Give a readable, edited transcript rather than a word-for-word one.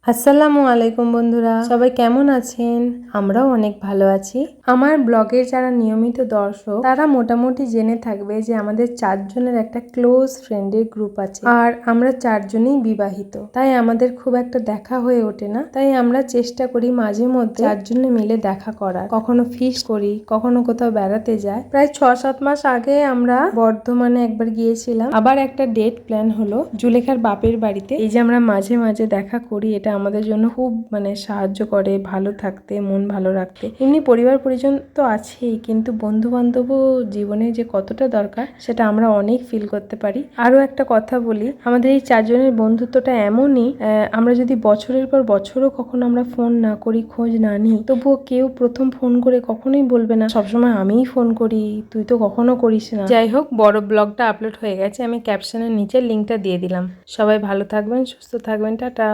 আসসালামু আলাইকুম বন্ধুরা, সবাই কেমন আছেন? আমরাও অনেক ভালো আছি। আমার ব্লগের যারা নিয়মিত দর্শক তারা মোটামুটি জেনে থাকবে যে আমাদের 4 জনের একটা ক্লোজ ফ্রেন্ডের গ্রুপ আছে, আর আমরা 4 জনই বিবাহিত। তাই আমাদের খুব একটা দেখা হয়ে ওঠে না। তাই আমরা চেষ্টা করি মাঝে মধ্যে 4 জনে মিলে দেখা করার। কখনো ফিস্ট করি, কখনো কোথাও বেড়াতে যাই। প্রায় 6-7 মাস আগে আমরা বর্ধমানে একবার গিয়েছিলাম। আবার একটা ডেট প্ল্যান হলো জুলেখার বাপের বাড়িতে। এই যে আমরা মাঝে মাঝে দেখা করি, এটা আমাদের জন্য খুব সাহায্য করে ভালো থাকতে, মন ভালো রাখতে। এমনি পরিবার পরিজন তো আছেই, কিন্তু বন্ধু বান্ধবও জীবনে যে কতটা দরকার সেটা আমরা অনেক ফিল করতে পারি। আরো একটা কথা বলি, আমাদের এই 4 জনের বন্ধুত্বটা এমনই, আমরা যদি বছরের পর বছরও কখনো আমরা ফোন না করি, খোঁজ না নিই, তবুও কেউ প্রথম ফোন করে কখনোই বলবে না সবসময় আমিই ফোন করি, তুই তো কখনো করিস না। যাই হোক, বড় ব্লগটা আপলোড হয়ে গেছে, আমি ক্যাপশনের নিচে লিঙ্কটা দিয়ে দিলাম। সবাই ভালো থাকবেন, সুস্থ থাকবেন, টাটা।